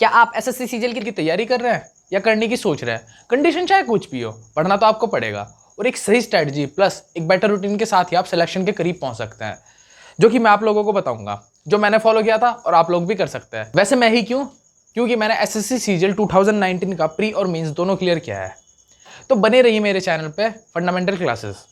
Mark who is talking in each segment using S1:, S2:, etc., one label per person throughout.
S1: क्या आप SSC CGL की तैयारी कर रहे हैं या करने की सोच रहे हैं? कंडीशन चाहे कुछ भी हो, पढ़ना तो आपको पड़ेगा और एक सही स्ट्रैटेजी प्लस एक बेटर रूटीन के साथ ही आप सिलेक्शन के करीब पहुंच सकते हैं, जो कि मैं आप लोगों को बताऊंगा, जो मैंने फॉलो किया था और आप लोग भी कर सकते हैं। वैसे मैं ही क्यों? क्योंकि मैंने एसएससी सीजीएल 2019 का प्री और मेंस दोनों क्लियर किया है। तो बने रहिए मेरे चैनल पे fundamental classes.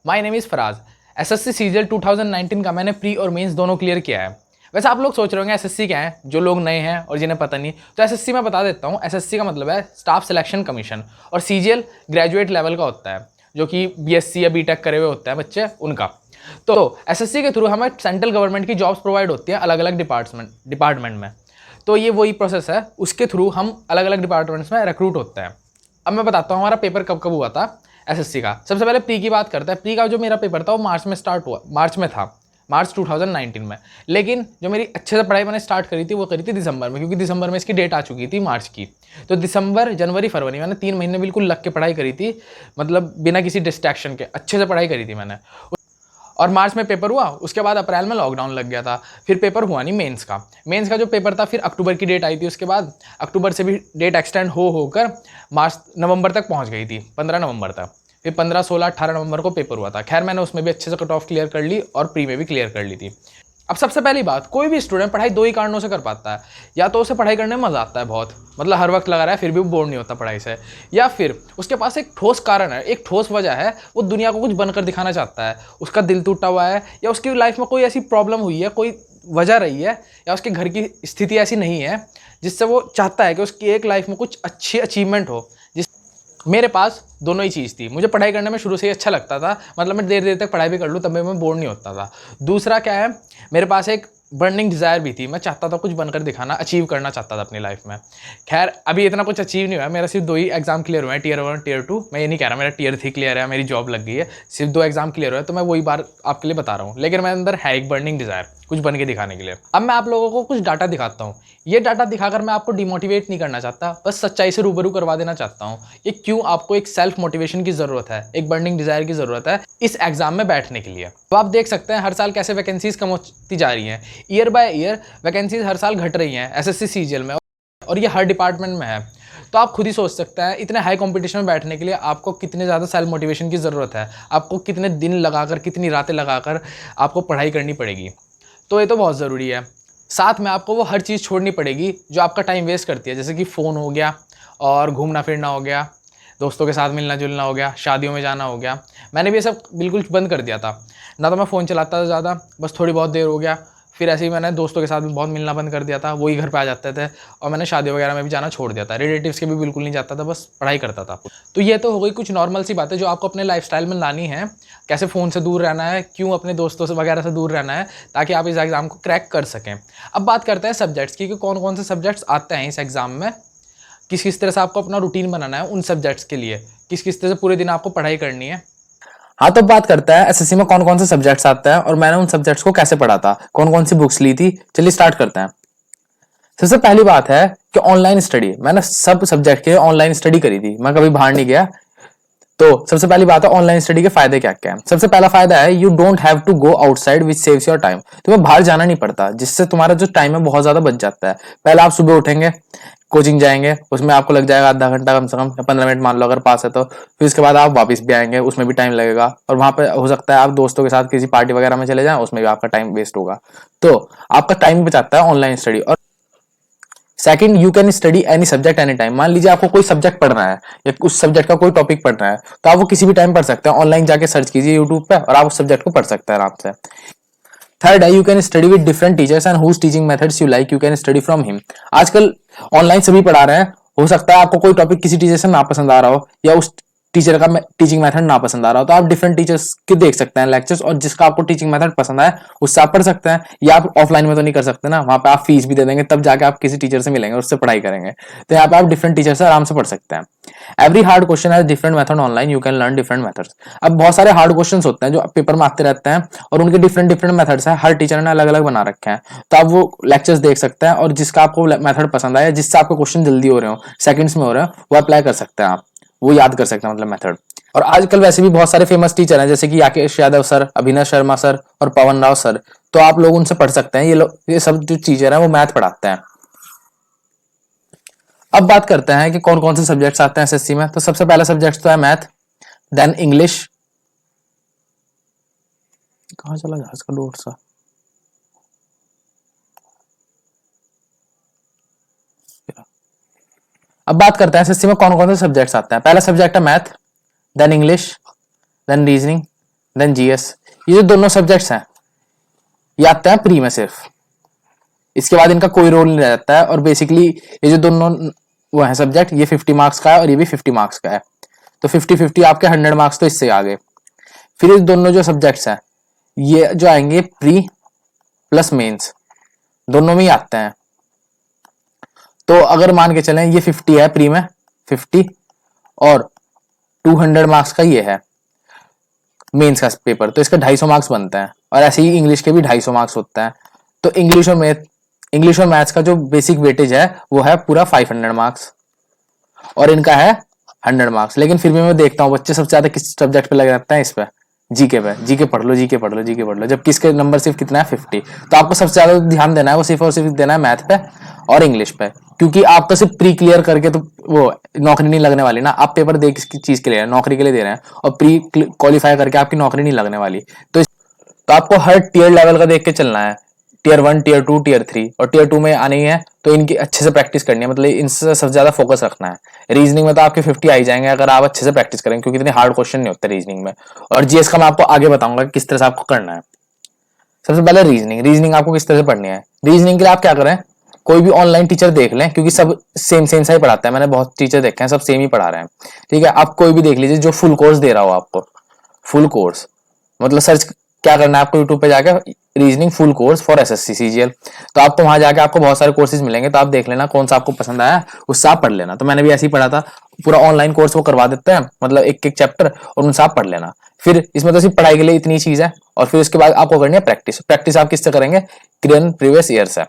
S1: My name is Faraz. SSC CGL 2019 का मैंने प्री और मेंस दोनों क्लियर किया है। वैसे आप लोग सोच रहे होंगे एसएससी क्या है, जो लोग नए हैं और जिन्हें पता नहीं, तो एसएससी मैं बता देता हूँ। एसएससी का मतलब है स्टाफ सिलेक्शन कमीशन और सीजीएल ग्रेजुएट लेवल का होता है, जो कि बीएससी या बीटेक करे हुए होते हैं बच्चे उनका। तो एसएससी के थ्रू हमें सेंट्रल गवर्नमेंट की जॉब्स प्रोवाइड होती हैं अलग अलग डिपार्टमेंट में। तो ये वही प्रोसेस है, उसके थ्रू हम अलग अलग डिपार्टमेंट्स में रिक्रूट होते हैं। अब मैं बताता हूँ हमारा पेपर कब कब हुआ था एसएससी का। सबसे पहले प्री की बात करते हैं। प्री का जो मेरा पेपर था वो मार्च में स्टार्ट हुआ, मार्च में था, मार्च 2019 में। लेकिन जो मेरी अच्छे से पढ़ाई मैंने स्टार्ट करी थी वो करी थी दिसंबर में, क्योंकि दिसंबर में इसकी डेट आ चुकी थी मार्च की। तो दिसंबर, जनवरी, फरवरी मैंने 3 महीने बिल्कुल लग के पढ़ाई करी थी, मतलब बिना किसी डिस्ट्रैक्शन के अच्छे से पढ़ाई करी थी मैंने। और मार्च में पेपर हुआ, उसके बाद अप्रैल में लॉकडाउन लग गया था, फिर पेपर हुआ नहीं मेंस का। मेंस का जो पेपर था फिर अक्टूबर की डेट आई थी, उसके बाद अक्टूबर से भी डेट एक्सटेंड होकर नवंबर तक पहुंच गई थी, 15 नवंबर तक। फिर 15, 16, 18 नवंबर को पेपर हुआ था। खैर मैंने उसमें भी अच्छे से कट ऑफ क्लियर कर ली और प्री में भी क्लियर कर ली थी। अब सबसे पहली बात, कोई भी स्टूडेंट पढ़ाई दो ही कारणों से कर पाता है। या तो उसे पढ़ाई करने में मजा आता है बहुत, मतलब हर वक्त लगा रहा है फिर भी वो बोर नहीं होता पढ़ाई से, या फिर उसके पास एक ठोस कारण है, एक ठोस वजह है, वो दुनिया को कुछ बनकर दिखाना चाहता है, उसका दिल टूटा हुआ है, या उसकी लाइफ में कोई ऐसी प्रॉब्लम हुई है, कोई वजह रही है, या उसके घर की स्थिति ऐसी नहीं है जिससे वो चाहता है कि उसकी एक लाइफ में कुछ अच्छी अचीवमेंट हो। मेरे पास दोनों ही चीज़ थी। मुझे पढ़ाई करने में शुरू से ही अच्छा लगता था, मतलब मैं देर देर तक पढ़ाई भी कर लूँ तब भी मैं बोर नहीं होता था। दूसरा क्या है, मेरे पास एक बर्निंग डिज़ायर भी थी। मैं चाहता था कुछ बनकर दिखाना, अचीव करना चाहता था अपनी लाइफ में। खैर अभी इतना कुछ अचीव नहीं हुआ, मेरा सिर्फ 2 ही एग्जाम क्लियर हुए हैं, टियर 1 टियर 2। मैं ये नहीं कह रहा मेरा टियर 3 क्लियर है, मेरी जॉब लग गई है, सिर्फ 2 एग्जाम क्लियर हुए हैं, तो मैं वही बार आपके लिए बता रहा हूँ। लेकिन मेरे अंदर है एक बर्निंग डिज़ायर कुछ बन के दिखाने के लिए। अब मैं आप लोगों को कुछ डाटा दिखाता हूँ। ये डाटा दिखाकर मैं आपको डिमोटिवेट नहीं करना चाहता, बस सच्चाई से रूबरू करवा देना चाहता हूँ कि क्यों आपको एक सेल्फ मोटिवेशन की ज़रूरत है, एक बर्निंग डिज़ायर की ज़रूरत है इस एग्जाम में बैठने के लिए। तो आप देख सकते हैं हर साल कैसे वैकेंसीज कम होती जा रही हैं। ईयर बाय ईयर वैकेंसीज हर साल घट रही हैं एसएससी सीजीएल में, और ये हर डिपार्टमेंट में है। तो आप खुद ही सोच सकते हैं इतने हाई कंपटीशन में बैठने के लिए आपको कितने ज़्यादा सेल्फ मोटिवेशन की ज़रूरत है, आपको कितने दिन लगाकर, कितनी रातें लगाकर आपको पढ़ाई करनी पड़ेगी। तो ये तो बहुत ज़रूरी है। साथ में आपको वो हर चीज़ छोड़नी पड़ेगी जो आपका टाइम वेस्ट करती है, जैसे कि फ़ोन हो गया और घूमना फिरना हो गया, दोस्तों के साथ मिलना जुलना हो गया, शादियों में जाना हो गया। मैंने भी ये सब बिल्कुल बंद कर दिया था। ना तो मैं फ़ोन चलाता था ज़्यादा, बस थोड़ी बहुत देर हो गया। फिर ऐसे ही मैंने दोस्तों के साथ भी बहुत मिलना बंद कर दिया था, वही घर पे आ जाते थे। और मैंने शादी वगैरह में भी जाना छोड़ दिया था, रिलेटिव्स के भी बिल्कुल नहीं जाता था, बस पढ़ाई करता था। तो ये तो हो गई कुछ नॉर्मल सी बातें जो आपको अपने लाइफस्टाइल में लानी है। कैसे फ़ोन से दूर रहना है, क्यों अपने दोस्तों से वगैरह से दूर रहना है, ताकि आप इस एग्ज़ाम को क्रैक कर सकें। अब बात करते हैं सब्जेक्ट्स की कि कौन कौन से सब्जेक्ट्स आते हैं इस एग्ज़ाम में, किस किस तरह से आपको अपना रूटीन बनाना है उन सब्जेक्ट्स के लिए, किस किस तरह से पूरे दिन आपको पढ़ाई करनी है। हाँ, तो बात करते हैं एसएससी में कौन कौन से सब्जेक्ट्स आते हैं और मैंने उन सब्जेक्ट्स को कैसे पढ़ा था, कौन कौन सी बुक्स ली थी। चलिए स्टार्ट करते हैं। सबसे पहली बात है कि ऑनलाइन स्टडी। मैंने सब सब्जेक्ट के ऑनलाइन स्टडी करी थी, मैं कभी बाहर नहीं गया। तो सबसे पहली बात है ऑनलाइन स्टडी के फायदे क्या क्या है। सबसे पहला फायदा है you don't have to go outside which saves your time. तुम्हें बाहर जाना नहीं पड़ता, जिससे तुम्हारा जो टाइम है बहुत ज्यादा बच जाता है। पहले आप सुबह उठेंगे, कोचिंग जाएंगे, उसमें आपको लग जाएगा आधा घंटा कम से कम, 15 मिनट मान लो अगर पास है तो। फिर उसके बाद आप वापस भी आएंगे, उसमें भी टाइम लगेगा, और वहां पे हो सकता है आप दोस्तों के साथ किसी पार्टी वगैरह में चले जाएं, उसमें भी आपका टाइम वेस्ट होगा। तो आपका टाइम बचाता है ऑनलाइन स्टडी। और second, you can study any subject any time. मान लीजिए आपको कोई सब्जेक्ट पढ़ना है या उस सब्जेक्ट का कोई टॉपिक पढ़ना है, तो आप वो किसी भी टाइम पढ़ सकते हैं। ऑनलाइन जाके सर्च कीजिए यूट्यूब पे और आप उस सब्जेक्ट को पढ़ सकते हैं आराम से। थर्ड है you can study with different teachers and whose teaching methods you like, you can study from him. आजकल ऑनलाइन सभी पढ़ा रहे हैं, हो सकता है आपको कोई टॉपिक किसी टीचर से ना पसंद आ रहा हो, या उस टीचर का टीचिंग मेथड ना पसंद आ रहा हो, तो आप डिफरेंट टीचर्स के देख सकते हैं लेक्चर्स, और जिसका आपको टीचिंग मेथड पसंद आए उससे आप पढ़ सकते हैं। या आप ऑफलाइन में तो नहीं कर सकते ना, वहां पे आप फीस भी दे देंगे तब जाके आप किसी टीचर से मिलेंगे, उससे पढ़ाई करेंगे। तो यहाँ पे आप डिफरेंट टीचर से आराम से पढ़ सकते हैं। Every hard question has different method online, you can learn different methods. अब बहुत सारे हार्ड क्वेश्चंस होते हैं जो पेपर में आते रहते हैं, और उनके डिफरेंट डिफरेंट मेथड्स हैं, हर टीचर ने अलग अलग बना रखे हैं। तो आप वो लेक्चर्स देख सकते हैं, और जिसका आपको मेथड पसंद आए, जिससे आपको क्वेश्चन जल्दी हो रहे हो, सेकंड्स में हो रहे हो, वो अप्लाई कर सकते हैं, आप वो याद कर सकते हैं, मतलब मेथड। और आजकल वैसे भी बहुत सारे फेमस टीचर हैं, जैसे कि राकेश यादव सर, अभिनव शर्मा सर और पवन राव सर, तो आप लोग उनसे पढ़ सकते हैं। ये सब जो टीचर हैं वो मैथ पढ़ाते हैं। अब बात करते हैं कि कौन कौन से सब्जेक्ट्स आते हैं एसएससी में। तो सबसे पहला सब्जेक्ट तो है मैथ, देन इंग्लिश। कहाँ चला जहाज का डोर सा। अब बात करते हैं एसएससी में कौन कौन से सब्जेक्ट्स आते हैं। पहला सब्जेक्ट है math, then English, then reasoning, then GS. ये जो दोनों सब्जेक्ट्स हैं ये आते हैं प्री में सिर्फ, इसके बाद इनका कोई रोल नहीं रहता है। और बेसिकली ये जो दोनों वो है सब्जेक्ट, ये 50 मार्क्स का है और ये भी 50 मार्क्स का है। तो 50-50 आपके 100 मार्क्स तो इससे आगे। फिर इस दोनों जो सब्जेक्ट्स हैं ये जो आएंगे प्री प्लस मेंस, दोनों में ही आते हैं। तो अगर मान के चलें ये 50 है प्री में 50 और 200 मार्क्स का ये है मेंस का पेपर, तो इसका 250 मार्क्स बनते हैं। और ऐसे ही इंग्लिश के भी 250 मार्क्स होते हैं। तो इंग्लिश और मैथ्स का जो बेसिक वेटेज है वो है पूरा 500 मार्क्स और इनका है 100 मार्क्स। लेकिन फिर भी मैं देखता हूँ बच्चे सबसे ज्यादा किस सब्जेक्ट पे लगे रहते हैं, इस पे जीके पे। जीके पढ़ लो, जीके पढ़ लो, जीके पढ़ लो, जबकि इसके नंबर सिर्फ कितना है 50। तो आपको सबसे ज्यादा ध्यान देना है वो सिर्फ और सिर्फ देना है मैथ पे और इंग्लिश पे, क्योंकि आपका सिर्फ प्री क्लियर करके तो वो नौकरी नहीं लगने वाली ना। आप पेपर दे किस चीज के लिए, नौकरी के लिए दे रहे हैं, और प्री क्वालिफाई करके आपकी नौकरी नहीं लगने वाली। तो आपको हर टीयर लेवल का देख के चलना है, टीयर 1, टीयर 2, टीयर 3। और टीयर 2 में आनी है तो इनकी अच्छे से प्रैक्टिस करनी है, मतलब इनसे सबसे ज्यादा फोकस रखना है। रीजनिंग में तो आपके 50 आ ही जाएंगे अगर आप अच्छे से प्रैक्टिस करेंगे, क्योंकि इतने हार्ड क्वेश्चन नहीं होते रीजनिंग में। और जीएस का मैं आपको आगे बताऊंगा किस तरह से आपको करना है। सबसे पहले रीजनिंग आपको किस तरह से पढ़नी है। रीजनिंग के लिए आप क्या करें, कोई भी ऑनलाइन टीचर देख लें, क्योंकि सब सेम सा ही पढ़ाता है। मैंने बहुत टीचर देखे हैं, सब सेम ही पढ़ा रहे हैं, ठीक है। आप कोई भी देख लीजिए जो फुल कोर्स दे रहा हो आपको। फुल कोर्स मतलब सर्च क्या करना है आपको, यूट्यूब पे जाके reasoning full course for SSC CGL. तो आपको वहां जाके आपको बहुत सारे कोर्सेज मिलेंगे, तो आप देख लेना कौन सा आपको पसंद आया, उससे आप पढ़ लेना। तो मैंने भी ऐसे ही पढ़ा था, पूरा ऑनलाइन कोर्स वो करवा देते हैं, मतलब एक एक चैप्टर, और उनसे आप पढ़ लेना। फिर इसमें तो सिर्फ पढ़ाई के लिए इतनी चीज है। और फिर उसके बाद आपको करनी है प्रैक्टिस आप किससे करेंगे, करंट प्रीवियस ईयर से।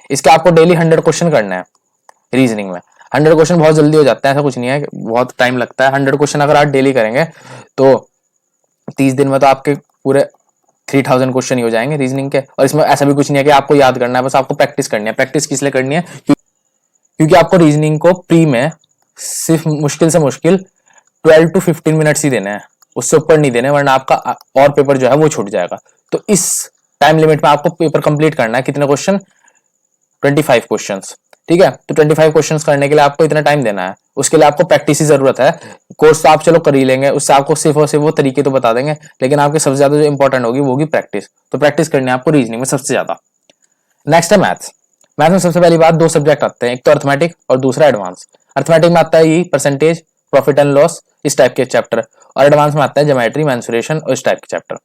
S1: इसके आपको डेली 100 क्वेश्चन करने हैं रीजनिंग में। 100 क्वेश्चन बहुत जल्दी हो जाता है, ऐसा कुछ नहीं है, बहुत टाइम लगता है। 100 क्वेश्चन अगर आप डेली करेंगे तो 30 दिन में तो आपके पूरे 3000 क्वेश्चन ही हो जाएंगे रीजनिंग के। और इसमें ऐसा भी कुछ नहीं है कि आपको याद करना है, बस आपको प्रैक्टिस करनी है। प्रैक्टिस किस लिए करनी है, क्योंकि आपको रीजनिंग को प्री में सिर्फ मुश्किल से मुश्किल 12 to 15 मिनट्स ही देने हैं, उससे ऊपर नहीं देने, वरना आपका और पेपर जो है वो छूट जाएगा। तो इस टाइम लिमिट में आपको पेपर कंप्लीट करना है। कितने क्वेश्चन, 25 क्वेश्चन, ठीक है। तो 25 क्वेश्चन करने के लिए आपको इतना टाइम देना है, उसके लिए आपको प्रैक्टिस की जरूरत है। कोर्स तो आप चलो कर ही लेंगे, उससे आपको सिर्फ और सिर्फ वो तरीके तो बता देंगे, लेकिन आपके सबसे ज्यादा जो इंपॉर्टेंट होगी वो होगी प्रैक्टिस। तो प्रैक्टिस करनी है आपको रीजनिंग में सबसे ज्यादा। नेक्स्ट है मैथ्स। मैथ्स में सबसे पहली बात 2 सब्जेक्ट आते हैं, एक तो अर्थमेटिक और दूसरा एडवांस। अर्थमेटिक में आता है ये परसेंटेज, प्रॉफिट एंड लॉस, इस टाइप के चैप्टर, और एडवांस में आता है ज्योमेट्री, मेंसुरेशन और इस टाइप के चैप्टर।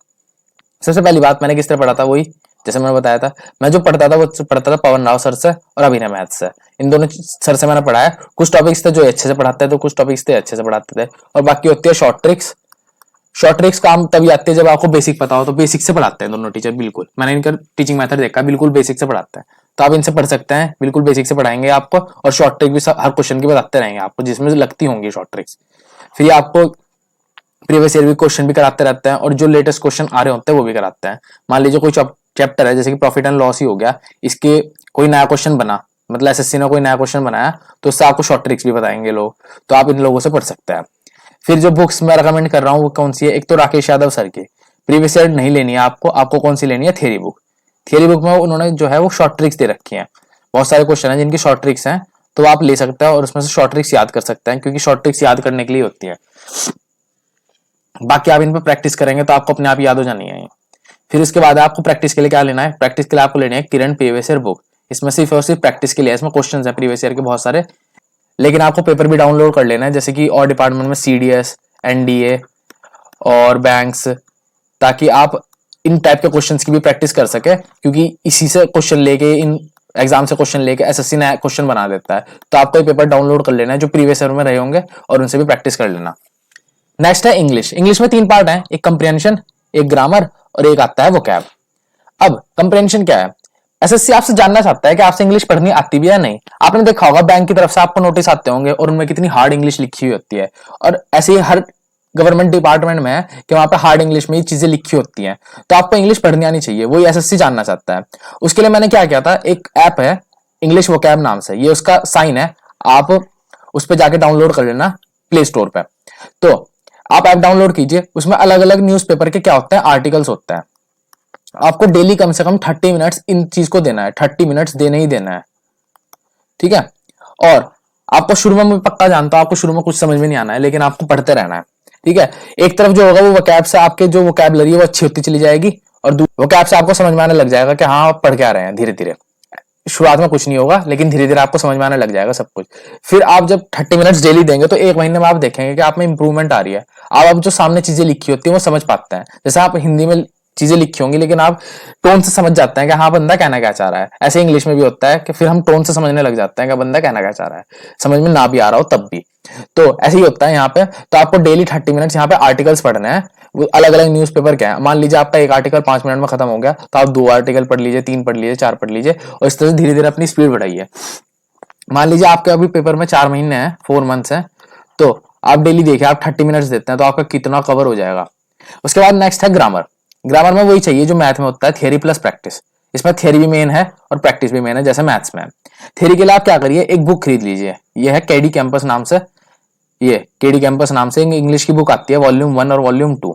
S1: सबसे पहली बात मैंने किस तरह पढ़ा था, वही जैसे मैंने बताया था, मैं जो पढ़ता था वो पढ़ता था पवन राव सर से और अभिनव मैथ्स से। इन दोनों सर से मैंने पढ़ा है। कुछ टॉपिक्स थे जो अच्छे से पढ़ाते थे, तो कुछ टॉपिक्स थे अच्छे से पढ़ाते थे, और बाकी होती है शॉर्ट ट्रिक्स। शॉर्ट ट्रिक्स काम तभी आते हैं जब आपको बेसिक पता हो, तो बेसिक से पढ़ाते हैं दोनों टीचर, बिल्कुल। मैंने इनका टीचिंग मेथड देखा, बिल्कुल बेसिक से पढ़ाते हैं, तो आप इनसे पढ़ सकते हैं, बिल्कुल बेसिक से पढ़ाएंगे आपको। और शॉर्ट ट्रिक भी हर क्वेश्चन की बताते रहेंगे आपको, जिसमें लगती होंगी शॉर्ट ट्रिक्स। फिर आपको प्रीवियस ईयर भी क्वेश्चन भी कराते रहते हैं, और जो लेटेस्ट क्वेश्चन आ रहे होते हैं वो भी कराते हैं। मान लीजिए कोई चैप्टर है, जैसे कि प्रॉफिट एंड लॉस ही हो गया, इसके कोई नया क्वेश्चन बना, मतलब एसएससी ने कोई नया क्वेश्चन बनाया, तो उससे आपको शॉर्ट ट्रिक्स भी बताएंगे लोग, तो आप इन लोगों से पढ़ सकते हैं। फिर जो बुक्स मैं रिकमेंड कर रहा हूँ वो कौन सी है, एक तो राकेश यादव सर की प्रीवियस ईयर नहीं लेनी है आपको कौन सी लेनी है, थ्योरी बुक। थ्योरी बुक में उन्होंने जो है वो शॉर्ट ट्रिक्स दे रखी है, बहुत सारे क्वेश्चन है जिनकी शॉर्ट ट्रिक्स हैं, तो आप ले सकते हैं और उसमें से शॉर्ट ट्रिक्स याद कर सकते हैं, क्योंकि शॉर्ट ट्रिक्स याद करने के लिए होती है। बाकी आप इन पर प्रैक्टिस करेंगे तो आपको अपने आप याद हो जानी है। फिर उसके बाद आपको प्रैक्टिस के लिए क्या लेना है, प्रैक्टिस के लिए आपको लेनी है किरण प्रीवियस ईयर बुक। इसमें सिर्फ और सिर्फ प्रैक्टिस के लिए, इसमें क्वेश्चंस है प्रीवियस ईयर के बहुत सारे, लेकिन आपको पेपर भी डाउनलोड कर लेना है, जैसे कि और डिपार्टमेंट में सीडीएस, एनडीए और बैंक्स, ताकि आप इन टाइप के क्वेश्चंस की भी प्रैक्टिस कर सके, क्योंकि इसी से क्वेश्चन लेके, इन एग्जाम से क्वेश्चन लेके एसएससी नया क्वेश्चन बना देता है। तो आपको ये पेपर डाउनलोड कर लेना है जो प्रीवियस ईयर में रहे होंगे, और उनसे भी प्रैक्टिस कर लेना। नेक्स्ट है इंग्लिश। इंग्लिश में 3 पार्ट है, एक कंप्रिहेंशन, एक ग्रामर और एक आता है वोकैब। अब कंप्रिहेंशन क्या है, एसएससी आपसे जानना चाहता है कि आपसे इंग्लिश पढ़नी आती भी है नहीं। आपने देखा होगा बैंक की तरफ से आपको नोटिस आते होंगे और उनमें कितनी हार्ड इंग्लिश लिखी हुई होती है, और ऐसे ही हर गवर्नमेंट डिपार्टमेंट में है कि वहां पे हार्ड इंग्लिश में ये चीजें लिखी होती हैं, तो आपको इंग्लिश पढ़नी आनी चाहिए, वही एसएससी जानना चाहता है। उसके लिए मैंने क्या किया था, एक ऐप है इंग्लिश वोकैब नाम से, ये उसका साइन है, आप उस पर जाके डाउनलोड कर लेना प्ले स्टोर पे। तो आप ऐप डाउनलोड कीजिए, उसमें अलग अलग न्यूज़पेपर के क्या होते हैं, आर्टिकल्स होते हैं। आपको डेली कम से कम 30 मिनट्स इन चीज को देना है, 30 मिनट्स देने ही देना है, ठीक है। और आपको शुरू में, मैं पक्का जानता हूं आपको शुरू में कुछ समझ में नहीं आना है, लेकिन आपको पढ़ते रहना है, ठीक है। एक तरफ जो होगा वो वोकैब से आपके जो वोकैबलरी है वो अच्छी होती चली जाएगी, और वोकैब से आपको समझ में आने लग जाएगा कि हाँ आप पढ़ के आ रहे हैं धीरे धीरे। शुरुआत में कुछ नहीं होगा, लेकिन धीरे धीरे आपको समझ में आने लग जाएगा सब कुछ। फिर आप जब 30 मिनट्स डेली देंगे तो एक महीने में आप देखेंगे कि आप में इंप्रूवमेंट आ रही है। आप अब जो सामने चीजें लिखी होती है वो समझ पाते हैं, जैसे आप हिंदी में चीजें लिखी होंगी लेकिन आप टोन से समझ जाते हैं कि हाँ बंदा कहना क्या चाह रहा है, ऐसे इंग्लिश में भी होता है कि फिर हम टोन से समझने लग जाते हैं कि बंदा कहना क्या चाह रहा है, समझ में ना भी आ रहा हो तब भी। तो ऐसे ही होता है यहाँ पे। तो आपको डेली 30 मिनट्स यहाँ पे आर्टिकल्स पढ़ने हैं, वो अलग अलग न्यूज़पेपर क्या है। मान लीजिए आपका एक आर्टिकल 5 मिनट में खत्म हो गया, तो आप 2 आर्टिकल पढ़ लीजिए, 3 पढ़ लीजिए, 4 पढ़ लीजिए, और इस तरह से धीरे धीरे अपनी स्पीड बढ़ाइए। मान लीजिए आपके अभी पेपर में 4 महीने हैं, 4 मंथ्स हैं, तो आप डेली देखिए आप 30 मिनट्स देते हैं तो आपका कितना कवर हो जाएगा। उसके बाद नेक्स्ट है ग्रामर। ग्रामर में वही चाहिए जो मैथ में होता है, थियरी प्लस प्रैक्टिस। इसमें थियरी भी मेन है और प्रैक्टिस भी मेन है, जैसे मैथ्स में। थियरी के लिए आप क्या करिए, एक बुक खरीद लीजिए, यह है केडी कैंपस नाम से, ये केडी कैंपस नाम से इंग्लिश की बुक आती है, वॉल्यूम 1 और वॉल्यूम 2,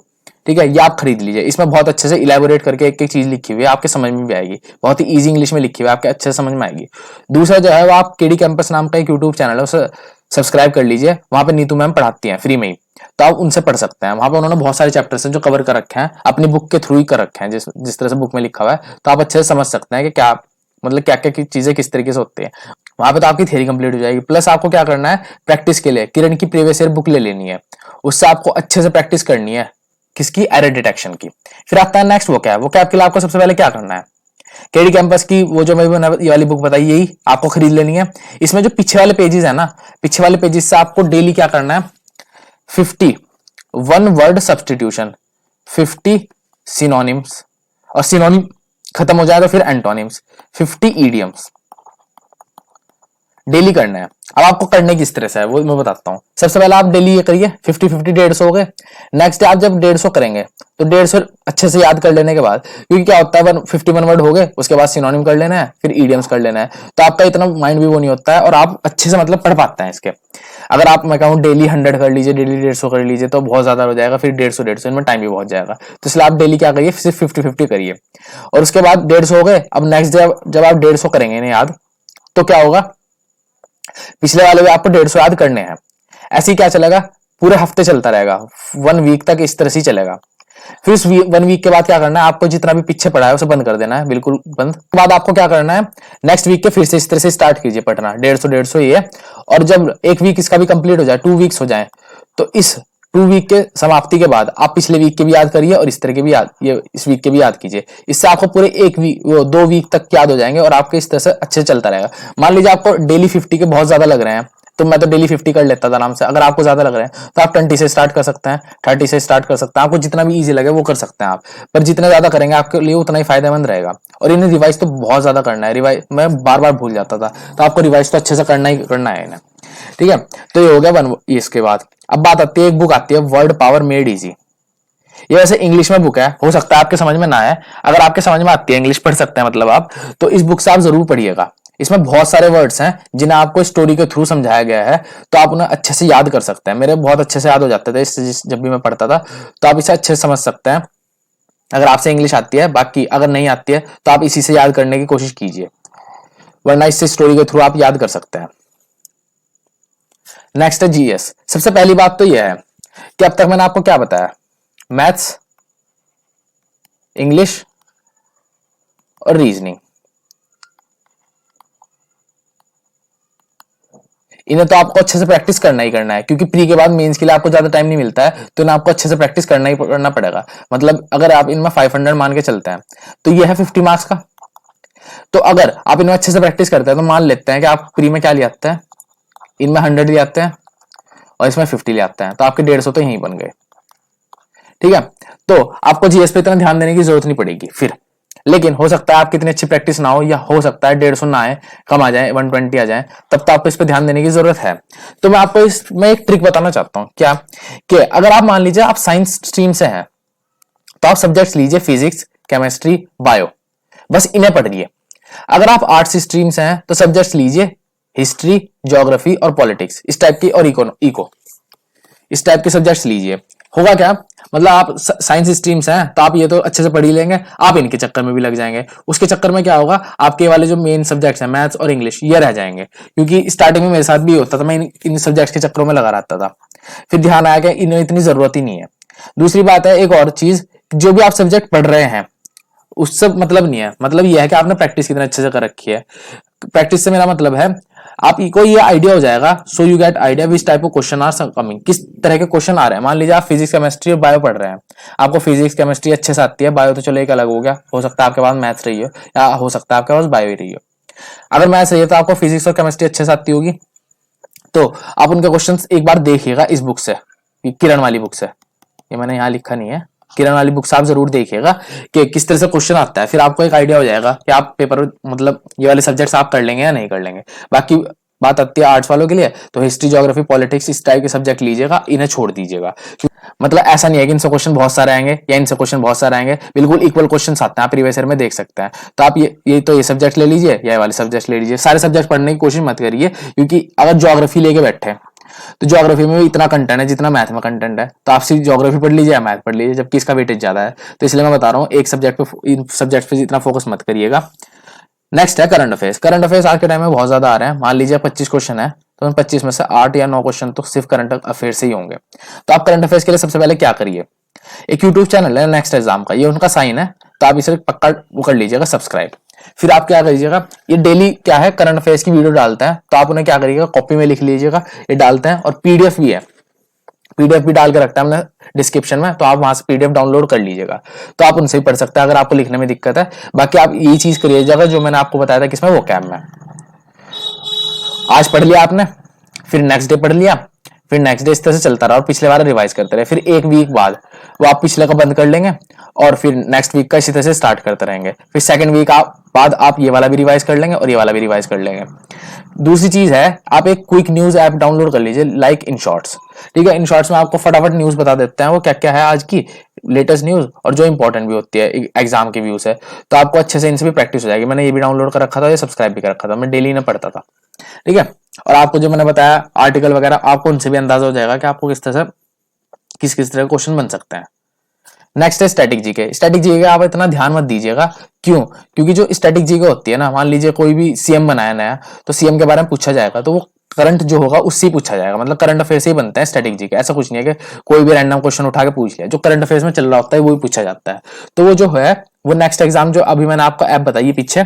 S1: ठीक है। ये आप खरीद लीजिए, इसमें बहुत अच्छे से इलेबोरेट करके एक एक चीज लिखी हुई है, आपके समझ में भी आएगी, बहुत ही इजी इंग्लिश में लिखी हुई है, आपके अच्छे से समझ में आएगी। दूसरा जो है वो आप केडी कैंपस नाम का एक यूट्यूब चैनल है, उसे सब्सक्राइब कर लीजिए, वहां पे नीतू मैम पढ़ाती हैं फ्री में ही, तो आप उनसे पढ़ सकते हैं। वहां पे उन्होंने बहुत सारे चैप्टर्स हैं जो कवर कर रखे हैं, अपनी बुक के थ्रू ही कर रखे हैं, जिस तरह से बुक में लिखा हुआ है, तो आप अच्छे से समझ सकते हैं कि क्या मतलब क्या क्या चीजें किस तरीके से होती है। वहां पे तो आपकी थियरी कंप्लीट हो जाएगी। प्लस आपको क्या करना है, प्रैक्टिस के लिए किरण की प्रीवियस ईयर बुक ले लेनी है, उससे आपको अच्छे से प्रैक्टिस करनी है, किसकी, एरर डिटेक्शन की। फिर आता है नेक्स्ट वोकैब। वोकैब के लिए आपको सबसे पहले क्या करना है, केडी कैंपस की वो जो मैंने ये वाली बुक बताई यही आपको खरीद लेनी है। इसमें जो पीछे वाले पेजेस है ना, पीछे वाले पेजेस से आपको डेली क्या करना है, 50 वन वर्ड सब्सटीट्यूशन, 50 सिनोनिम्स, और सिनोनिम खत्म हो जाए तो फिर एंटोनिम्स, 50 ईडियम्स डेली करना है। अब आपको करने किस तरह से है वो मैं बताता हूं। सबसे पहले आप डेली ये करिए, 50 50 150 हो गए। नेक्स्ट डे आप जब 150 करेंगे तो 150 अच्छे से याद कर लेने के बाद, क्योंकि क्या होता है 51 वर्ड हो गए, उसके बाद सिनोनिम कर लेना है, फिर ईडियम्स कर लेना है, तो आपका इतना माइंड भी वो नहीं होता है और आप अच्छे से मतलब पढ़ पाते हैं इसके। अगर आप मैं कहूँ डेली 100 कर लीजिए, डेली 150 कर लीजिए तो बहुत ज्यादा हो जाएगा, फिर 150 इनमें टाइम भी बहुत जाएगा। तो इसलिए आप डेली क्या करिए, सिर्फ 50 करिए। और उसके बाद 150 हो गए, अब नेक्स्ट डे जब आप 150 करेंगे ना याद, तो क्या होगा, पिछले वाले भी आपको 150 याद करने हैं। ऐसे ही क्या चलेगा, पूरे हफ्ते चलता रहेगा, 1 वीक तक इस तरह से चलेगा। फिर इस 1 वीक के बाद क्या करना है, आपको जितना भी पीछे पड़ा है उसे बंद कर देना है, बिल्कुल बंद। के बाद आपको क्या करना है, नेक्स्ट वीक के फिर से इस तरह से स्टार्ट कीजिए पढ़ना, 150 ही है। और जब 1 वीक इसका भी कंप्लीट हो जाए, 2 वीक्स हो जाए, तो इस 2 वीक के समाप्ति के बाद आप पिछले वीक के भी याद करिए और इस तरह के भी याद, ये इस वीक के भी याद कीजिए। इससे आपको पूरे 1 वीक 2 वीक तक याद हो जाएंगे और आपके इस तरह से अच्छे से चलता रहेगा। मान लीजिए आपको डेली 50 के बहुत ज्यादा लग रहे हैं, तो मैं तो डेली 50 कर लेता था आराम से। अगर आपको ज्यादा लग रहे हैं तो आप 20 से स्टार्ट कर सकते हैं, 30 से स्टार्ट कर सकते हैं, आपको जितना भी इजी लगे वो कर सकते हैं आप। पर जितना ज्यादा करेंगे आपके लिए उतना ही फायदेमंद रहेगा। और इन्हें रिवाइज तो बहुत ज्यादा करना है, रिवाइज मैं बार बार भूल जाता था, तो आपको रिवाइज तो अच्छे से करना ही करना है इन्हें, ठीक है। तो ये हो गया वन। इसके बाद अब बात आती है, एक बुक आती है वर्ड पावर मेड इजी। ये वैसे इंग्लिश में बुक है, हो सकता है आपके समझ में ना आए, अगर आपके समझ में आती है, इंग्लिश पढ़ सकते हैं मतलब आप, तो इस बुक से आप जरूर पढ़िएगा। इसमें बहुत सारे वर्ड्स हैं जिन्हें आपको स्टोरी के थ्रू समझाया गया है, तो आप उन्हें अच्छे से याद कर सकते हैं। मेरे बहुत अच्छे से याद हो जाते थे इससे, जब भी मैं पढ़ता था, तो आप इसे अच्छे से समझ सकते हैं अगर आपसे इंग्लिश आती है। बाकी अगर नहीं आती है तो आप इसी से याद करने की कोशिश कीजिए, वरना इससे स्टोरी के थ्रू आप याद कर सकते हैं। नेक्स्ट है जीएस। सबसे पहली बात तो यह है कि अब तक मैंने आपको क्या बताया, मैथ्स, इंग्लिश और रीजनिंग, इन्हें तो आपको अच्छे से प्रैक्टिस करना ही करना है, क्योंकि प्री के बाद मेंस के लिए आपको ज्यादा टाइम नहीं मिलता है, तो इन्हें आपको अच्छे से प्रैक्टिस करना ही करना पड़ेगा। मतलब अगर आप इनमें 500 मान के चलते हैं तो ये है 50 मार्क्स का। तो अगर आप इनमें अच्छे से प्रैक्टिस करते हैं तो मान लेते हैं कि आप प्री में क्या ले आते हैं, इनमें 100 ले आते हैं और इसमें 50 ले आते हैं, तो आपके 150 तो यहीं बन गए, ठीक है। तो आपको जीएस पे इतना ध्यान देने की जरूरत नहीं पड़ेगी। फिर लेकिन हो सकता है आपकी इतनी अच्छी प्रैक्टिस ना हो, या हो सकता है 150 ना आए, कम आ जाए, 120 आ जाए, तब तो आपको इस पर ध्यान देने की जरूरत है। तो मैं आपको इसमें एक ट्रिक बताना चाहता हूं, क्या कि अगर आप मान लीजिए आप साइंस स्ट्रीम से हैं, तो आप सब्जेक्ट्स लीजिए फिजिक्स, केमिस्ट्री, बायो, बस इन्हें पढ़िए। अगर आप आर्ट्स स्ट्रीम से हैं तो सब्जेक्ट्स लीजिए हिस्ट्री, ज्योग्राफी और पॉलिटिक्स, इस टाइप की, और इको, इस टाइप के सब्जेक्ट्स लीजिए। होगा क्या, मतलब आप साइंस स्ट्रीम से हैं तो आप ये तो अच्छे से पढ़ ही लेंगे, आप इनके चक्कर में भी लग जाएंगे। उसके चक्कर में क्या होगा, आपके वाले जो मेन सब्जेक्ट्स हैं मैथ्स और इंग्लिश, ये रह जाएंगे। क्योंकि स्टार्टिंग में मेरे साथ भी होता था, मैं इन सब्जेक्ट्स के चक्करों में लगा रहता था, फिर ध्यान आया कि इन्हें इतनी जरूरत ही नहीं है। दूसरी बात है, एक और चीज, जो भी आप सब्जेक्ट पढ़ रहे हैं उससे मतलब नहीं है, मतलब ये है कि आपने प्रैक्टिस कितने अच्छे से कर रखी है। प्रैक्टिस से मेरा मतलब है आपको ये आइडिया हो जाएगा, so you get idea which type of question are coming, किस तरह के क्वेश्चन आ रहे हैं। मान लीजिए आप फिजिक्स, केमिस्ट्री और बायो पढ़ रहे हैं, आपको फिजिक्स केमिस्ट्री अच्छे से आती है, बायो तो चलो एक अलग हो गया, हो सकता है आपके पास मैथ्स रही हो, या हो सकता है आपके पास बायो ही रही हो। अगर मैथ्स रही है तो आपको फिजिक्स और केमिस्ट्री अच्छे से आती होगी, तो आप उनके क्वेश्चन एक बार देखिएगा इस बुक से, किरण वाली बुक से, ये मैंने यहाँ लिखा नहीं है, किरण वाली बुक से आप जरूर देखिएगा कि किस तरह से क्वेश्चन आता है। फिर आपको एक आइडिया हो जाएगा कि आप पेपर, मतलब ये वाले सब्जेक्ट्स आप कर लेंगे या नहीं कर लेंगे। बाकी बात आती है आर्ट्स वालों के लिए, तो हिस्ट्री, ज्योग्राफी, पॉलिटिक्स, इस टाइप के सब्जेक्ट लीजिएगा, इन्हें छोड़ दीजिएगा। मतलब ऐसा नहीं है कि इनसे क्वेश्चन बहुत सारे आएंगे या इनसे क्वेश्चन बहुत सारे आएंगे, बिल्कुल इक्वल क्वेश्चन आते हैं, आप प्रीवियस ईयर में देख सकते हैं। तो आप ये सब्जेक्ट ले लीजिए, ये वाले सब्जेक्ट ले लीजिए, सारे सब्जेक्ट पढ़ने की कोशिश मत करिए, क्योंकि अगर ज्योग्राफी लेके बैठे तो ज्योग्राफी में भी इतना कंटेंट है जितना मैथ में कंटेंट है, तो आप सिर्फ ज्योग्राफी पढ़ लीजिए या मैथ पढ़ लीजिए, जबकि इसका वेटेज ज्यादा है। तो इसलिए मैं बता रहा हूँ एक सब्जेक्ट पे, इन सब्जेक्ट पे इतना फोकस मत करिएगा। नेक्स्ट है करंट अफेयर्स। करंट अफेयर्स आज के टाइम में बहुत ज्यादा आ रहे हैं। मान लीजिए 25 क्वेश्चन है, तो उन 25 में से 8 या 9 क्वेश्चन तो सिर्फ करंट अफेयर से ही होंगे। तो आप करंट अफेयर्स के लिए सबसे पहले क्या करिए, एक यूट्यूब चैनल है नेक्स्ट एग्जाम का, ये उनका साइन है, तो आप इसे पक्का वो कर लीजिएगा सब्सक्राइब। फिर आप क्या करिएगा, ये डेली क्या है करंट अफेयर्स की वीडियो डालते हैं, तो आप उन्हें क्या करिएगा, कॉपी में लिख लीजिएगा, ये डालते हैं, और पीडीएफ भी है, पीडीएफ भी डाल के रखता है हमने डिस्क्रिप्शन में, तो आप वहां से पीडीएफ डाउनलोड कर लीजिएगा, तो आप उनसे भी पढ़ सकते हैं अगर आपको लिखने में दिक्कत है। बाकी आप यही चीज करिएगा जो मैंने आपको बताया था किसमें, वो कैम में। आज पढ़ लिया आपने, फिर नेक्स्ट डे पढ़ लिया, फिर नेक्स्ट डे इस तरह से चलता रहा, और पिछले बार रिवाइज करते रहे। फिर एक वीक बाद वो आप पिछले का बंद कर लेंगे, और फिर नेक्स्ट वीक का इसी तरह से स्टार्ट करते रहेंगे। फिर सेकंड वीक बाद आप ये वाला भी रिवाइज कर लेंगे और ये वाला भी रिवाइज कर लेंगे। दूसरी चीज है, आप एक क्विक न्यूज ऐप डाउनलोड कर लीजिए, लाइक इन शॉर्ट्स। ठीक है, इन शॉर्ट्स में आपको फटाफट न्यूज बता देते हैं वो क्या क्या है आज की लेटेस्ट न्यूज, और जो इंपॉर्टेंट भी होती है एग्जाम के व्यू से, तो आपको अच्छे से इनसे भी प्रैक्टिस हो जाएगी। मैंने ये भी डाउनलोड कर रखा था, ये सब्सक्राइब भी कर रखा था, मैं डेली इन्हें पढ़ता था। ठीक है, और आपको जो मैंने बताया आर्टिकल वगैरह, आपको उनसे भी अंदाजा हो जाएगा कि आपको किस तरह से किस तरह के क्वेश्चन बन सकते हैं। नेक्स्ट है स्टैटिक जीके। स्टैटिक जीके आप इतना ध्यान मत दीजिएगा, क्यों, क्योंकि जो स्टैटिक जीके होती है ना, मान लीजिए कोई भी सीएम बनाया नया, तो सीएम के बारे में पूछा जाएगा, तो वो करंट जो होगा उससे पूछा जाएगा, मतलब करंट अफेयर से ही बनता है स्टैटिक जीके। ऐसा कुछ नहीं है कि कोई भी रैंडम क्वेश्चन उठा के पूछ लिया, जो करंट अफेयर्स में चल रहा होता है वो ही पूछा जाता है। तो वो जो है वो नेक्स्ट एग्जाम जो अभी मैंने आपको ऐप बताई पीछे,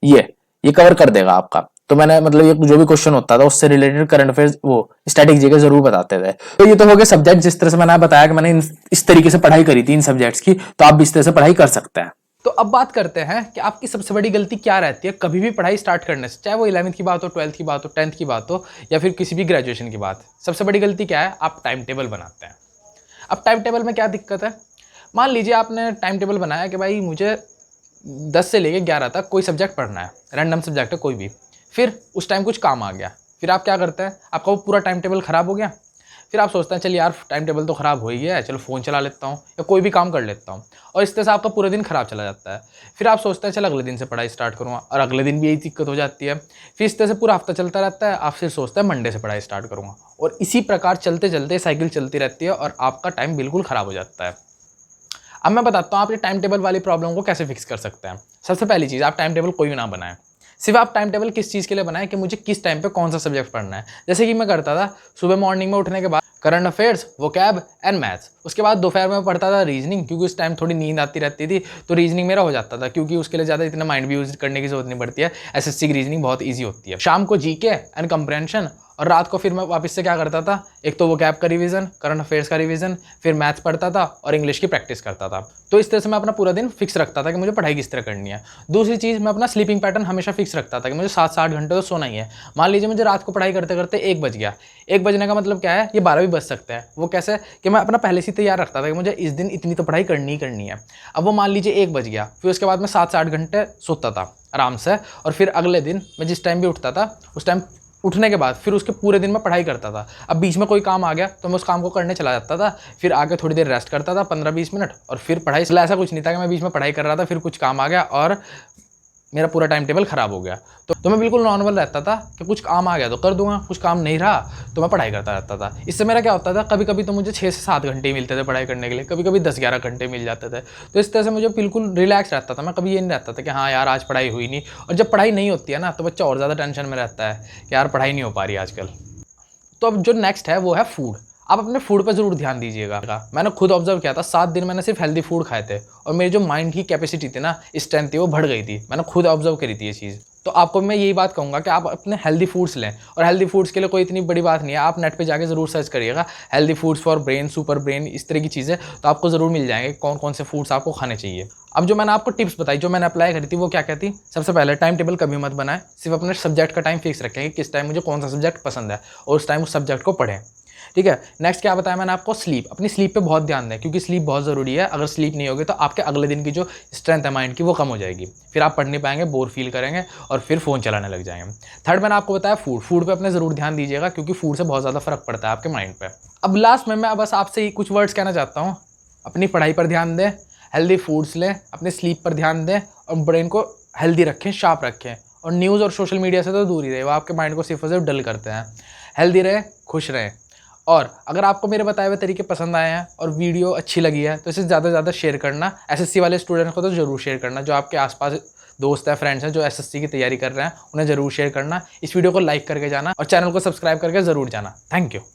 S1: ये कवर कर देगा आपका। तो मैंने मतलब ये जो भी क्वेश्चन होता था उससे रिलेटेड करंट अफेयर्स वो स्टैटिक जीके जरूर बताते थे। तो ये तो हो गए सब्जेक्ट, जिस तरह से मैंने बताया कि मैंने इस तरीके से पढ़ाई करी थी इन सब्जेक्ट्स की, तो आप भी इस तरह से पढ़ाई कर सकते हैं। तो अब बात करते हैं कि आपकी सबसे बड़ी गलती क्या रहती है कभी भी पढ़ाई स्टार्ट करने से, चाहे वो 11th की बात हो, 12th की बात हो, 10th की बात हो, या फिर किसी भी ग्रेजुएशन की बात। सबसे बड़ी गलती क्या है, आप टाइम टेबल बनाते हैं। अब टाइम टेबल में क्या दिक्कत है, मान लीजिए आपने टाइम टेबल बनाया कि भाई मुझे 10 से लेकर 11 तक कोई सब्जेक्ट पढ़ना है, रैंडम सब्जेक्ट है कोई भी, फिर उस टाइम कुछ काम आ गया, फिर आप क्या करते हैं, आपका वो पूरा टाइम टेबल खराब हो गया। फिर आप सोचते हैं चल यार टाइम टेबल तो खराब हो ही गया है, चलो फ़ोन चला लेता हूँ या कोई भी काम कर लेता हूँ, और इस तरह से आपका पूरा दिन खराब चला जाता है। फिर आप सोचते हैं चल अगले दिन से पढ़ाई स्टार्ट करूँगा, और अगले दिन भी यही दिक्कत हो जाती है। फिर इस तरह से पूरा हफ्ता चलता रहता है, आप फिर सोचते हैं मंडे से पढ़ाई स्टार्ट करूँगा, और इसी प्रकार चलते चलते साइकिल चलती रहती है और आपका टाइम बिल्कुल ख़राब हो जाता है। अब मैं बताता हूँ आप ये टाइम टेबल वाली प्रॉब्लम को कैसे फिक्स कर सकते हैं। सबसे पहली चीज़, आप टाइम टेबल कोई भी ना बनाएं, सिर्फ आप टाइम टेबल किस चीज़ के लिए बनाएं कि मुझे किस टाइम पे कौन सा सब्जेक्ट पढ़ना है। जैसे कि मैं करता था सुबह मॉर्निंग में उठने के बाद current affairs, vocab and maths, उसके बाद दोपहर में पढ़ता था रीजनिंग, क्योंकि उस टाइम थोड़ी नींद आती रहती थी, तो रीजनिंग मेरा हो जाता था, क्योंकि उसके लिए ज़्यादा इतना माइंड भी यूज करने की जरूरत नहीं पड़ती है, एसएससी की रीजनिंग बहुत ईजी होती है। शाम को जीके एंड कंप्रेंशन, और रात को फिर मैं वापस से क्या करता था, एक तो वो वोकैब का रिवीजन, करंट अफेयर्स का रिवीजन, फिर मैथ्स पढ़ता था और इंग्लिश की प्रैक्टिस करता था। तो इस तरह से मैं अपना पूरा दिन फिक्स रखता था कि मुझे पढ़ाई किस तरह करनी है। दूसरी चीज़, मैं अपना स्लीपिंग पैटर्न हमेशा फिक्स रखता था कि मुझे 7 से 8 घंटे तो सोना ही है। मान लीजिए मुझे रात को पढ़ाई करते करते 1 बज गया, 1 बजने का मतलब क्या है, ये 12 भी बज सकते हैं। वो कैसे कि मैं अपना पहले से तैयार रखता था कि मुझे इस दिन इतनी तो पढ़ाई करनी ही करनी है। अब वो मान लीजिए 1 बज गया, फिर उसके बाद मैं 7 से 8 घंटे सोता था आराम से, और फिर अगले दिन मैं जिस टाइम भी उठता था उस टाइम उठने के बाद फिर उसके पूरे दिन में पढ़ाई करता था। अब बीच में कोई काम आ गया तो मैं उस काम को करने चला जाता था, फिर आके थोड़ी देर रेस्ट करता था 15-20 मिनट, और फिर पढ़ाई। इसलिए ऐसा कुछ नहीं था कि मैं बीच में पढ़ाई कर रहा था फिर कुछ काम आ गया और मेरा पूरा टाइम टेबल ख़राब हो गया। तो मैं बिल्कुल नॉर्मल रहता था कि कुछ काम आ गया तो कर दूंगा, कुछ काम नहीं रहा तो मैं पढ़ाई करता रहता था। इससे मेरा क्या होता था, कभी कभी तो मुझे 6 से 7 घंटे ही मिलते थे पढ़ाई करने के लिए, कभी कभी 10-11 घंटे मिल जाते थे। तो इस तरह से मुझे बिल्कुल रिलैक्स रहता था। मैं कभी ये नहीं रहता था कि हाँ यार आज पढ़ाई हुई नहीं। और जब पढ़ाई नहीं होती है ना तो बच्चा और ज़्यादा टेंशन में रहता है कि यार पढ़ाई नहीं हो पा रही आजकल। तो अब जो नेक्स्ट है वो है फूड। आप अपने फूड पर ज़रूर ध्यान दीजिएगा। मैंने खुद ऑब्जर्व किया था, 7 दिन मैंने सिर्फ हेल्दी फूड खाए थे और मेरी जो माइंड की कैपेसिटी थी ना, स्ट्रेंथ थी, वो बढ़ गई थी। मैंने खुद ऑब्जर्व करी थी ये चीज़। तो आपको मैं यही बात कहूँगा कि आप अपने हेल्दी फूड्स लें, और हेल्दी फूड्स के लिए कोई इतनी बड़ी बात नहीं है। आप नेट पे जाके ज़रूर सर्च करिएगा healthy foods for brain, super brain, इस तरह की चीज़ें, तो आपको ज़रूर मिल जाएंगे कौन कौन से फूड्स आपको खाने चाहिए। अब जो मैंने आपको टिप्स बताई, जो मैंने अप्लाई करी थी, वो क्या कहती, सबसे पहले टाइम टेबल कभी मत बनाएं, सिर्फ अपने सब्जेक्ट का टाइम फिक्स रखें कि किस टाइम मुझे कौन सा सब्जेक्ट पसंद है और उस टाइम उस सब्जेक्ट को पढ़ें। ठीक है। नेक्स्ट क्या बताया मैंने आपको, स्लीप। अपनी स्लीप पे बहुत ध्यान दें क्योंकि स्लीप बहुत ज़रूरी है। अगर स्लीप नहीं होगी तो आपके अगले दिन की जो स्ट्रेंथ है माइंड की वो कम हो जाएगी, फिर आप पढ़ नहीं पाएंगे, बोर फील करेंगे और फिर फ़ोन चलाने लग जाएंगे। थर्ड मैंने आपको बताया फूड पे अपने ज़रूर ध्यान दीजिएगा क्योंकि फूड से बहुत ज़्यादा फर्क पड़ता है आपके माइंड पर। अब लास्ट में मैं बस आपसे ही कुछ वर्ड्स कहना चाहता हूँ। अपनी पढ़ाई पर ध्यान दें, हेल्दी फूड्स लें, अपने स्लीप पर ध्यान दें और ब्रेन को हेल्दी रखें, शार्प रखें, और न्यूज़ और सोशल मीडिया से तो दूर ही रहे, वो आपके माइंड को सिर्फ और सिर्फ डल करते हैं। हेल्दी रहें, खुश रहें। और अगर आपको मेरे बताए हुए तरीके पसंद आए हैं और वीडियो अच्छी लगी है तो इसे ज़्यादा से ज़्यादा शेयर करना। एसएससी वाले स्टूडेंट्स को तो ज़रूर शेयर करना, जो आपके आसपास दोस्त हैं, फ्रेंड्स हैं जो एसएससी की तैयारी कर रहे हैं, उन्हें ज़रूर शेयर करना। इस वीडियो को लाइक करके जाना और चैनल को सब्सक्राइब करके ज़रूर जाना। Thank you.